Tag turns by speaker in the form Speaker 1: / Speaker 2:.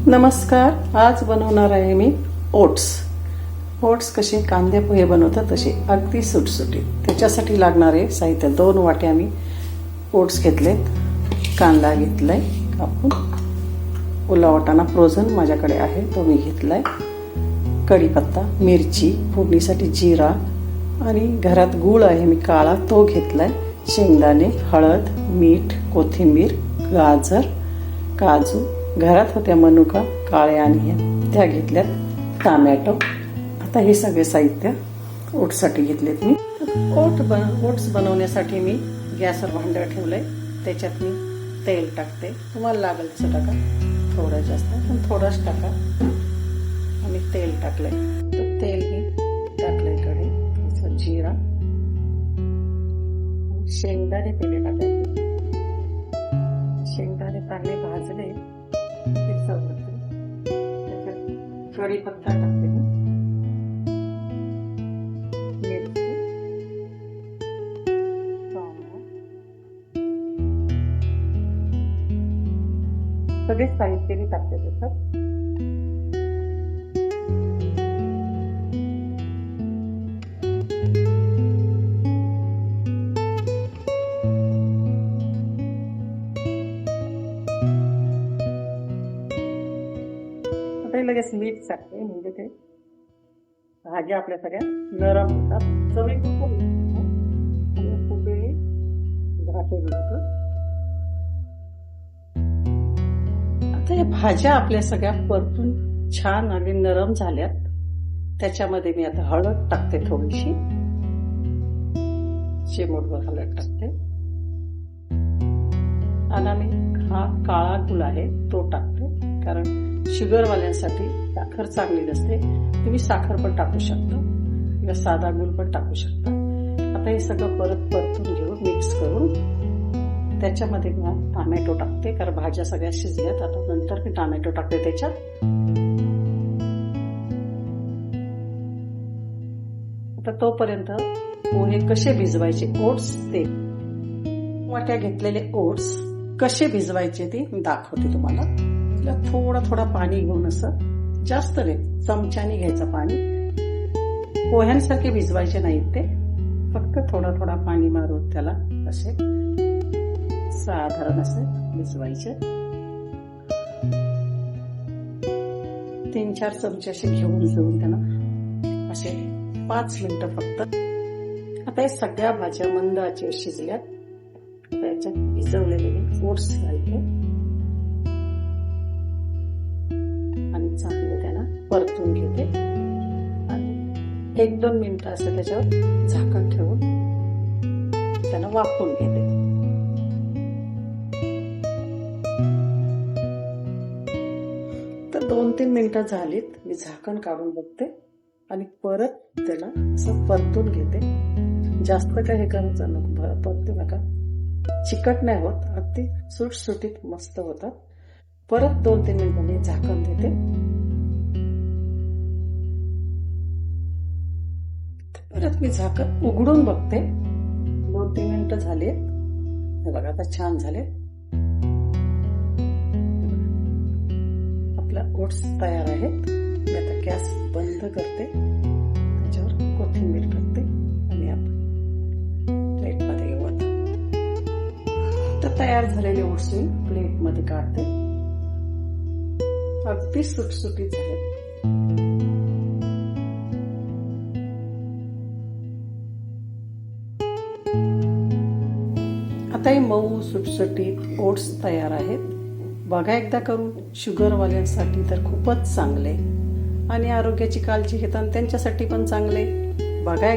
Speaker 1: नमस्कार. आज बनवणार आहे मी ओट्स कसे कांदे पोहे बनवतात तसे अगदी सुटसुटीत. त्याच्यासाठी लागणारे साहित्य 2 वाट्या मी ओट्स घेतलेत, कांदा घेतलाय कापून, ओला वाटाणा फ्रोझन माझ्याकडे आहे तो मी घेतलाय, कढीपत्ता, मिरची, फोडणीसाठी जिरा आणि घरात गूळ आहे मी काळा तो घेतलाय, शेंगदाणे, हळद, मीठ, कोथिंबीर, गाजर, काजू, घरात होत्या मनुका काळ्या आणि त्या घेतल्यात, टोमॅटो. आता हे सगळे साहित्य ओट्ससाठी घेतलेत मी. ओट्स बनवण्यासाठी मी गॅसवर भांडं ठेवलंय, त्याच्यात मी तेल टाकते. तुम्हाला लागेल तसं टाका, थोडं जास्त पण थोडंच टाका. आणि तेल टाकलंय, तर तेल मी टाकलंय कडे, जिरा, शेंगदाणे पहिले टाकायचे. शेंगदाणे चांगले भाजले, कढीपत्ता टाकते, मिरची, सगळे साहित्य टाकते त्याच्यात. लगेच मीठ टाकते, म्हणजे ते भाज्या आपल्या सगळ्या नरम होतात. चवी खूप आता या भाज्या आपल्या सगळ्या परतून छान आणि नरम झाल्यात. त्याच्यामध्ये मी आता हळद टाकते, थोडीशी चिमूटभर हळद टाकते. आणि मी हा काळा गुळ आहे तो टाकते, कारण शुगरवाल्यांसाठी साखर चांगली नसते. तुम्ही साखर पण टाकू शकता किंवा साधा गुळ पण टाकू शकता. आता हे सगळं परतून घेऊन मिक्स करून त्याच्यामध्ये मी टोमॅटो टाकते, कारण भाज्या सगळ्या शिजल्यात. आता नंतर मी टोमॅटो टाकते त्याच्यात. आता तोपर्यंत पोहे कसे भिजवायचे, ओट्स ते वाट्या घेतलेले ओट्स कसे भिजवायचे ते दाखवते तुम्हाला. थोडा पाणी घेऊन, असं जास्त नाही, चमच्याने घ्यायचं पाणी. पोह्यांसारखे भिजवायचे नाहीत ते, फक्त थोडा पाणी मारून त्याला असे साधारण असे भिजवायचे. 3-4 चमचे असे घेऊन त्यांना असे 5 मिनिटं फक्त. आता हे सगळ्या भाज्या मंद आचेवर शिजल्यात. आता याच्यात भिजवलेले ओट्स घालते आणि चांगले त्यांना परतून घेते. आणि 1-2 मिनिटं असं त्याच्यावर झाकण ठेवून त्यांना वाफवून घेते. तर 2-3 मिनिटं झालीत, मी झाकण काढून बघते आणि परत त्याला असं परतून घेते. जास्त काही हे करायचं नको, परतू नका, चिकट नाही होत, अगदी सुटसुटीत मस्त होतात. परत 2-3 मिनिटं मी झाकण देते. परत मी झाकण उघडून बघते. 2-3 मिनिटं झाले, बघा आता छान झाले. आपला ओट्स तयार आहेत. मी आता गॅस बंद करते, त्याच्यावर कोथिंबीर टाकते आणि आपण प्लेटमध्ये घेऊ. आता तयार झालेले ओट्स मी प्लेटमध्ये काढते. अगदी सुटसुटीत झाले. आता हे मऊ सुटसुटीत ओट्स तयार आहेत. बघा एकदा करून. शुगरवाल्यांसाठी तर खूपच चांगले आणि आरोग्याची काळजी घेताना त्यांच्यासाठी पण चांगले. बघा.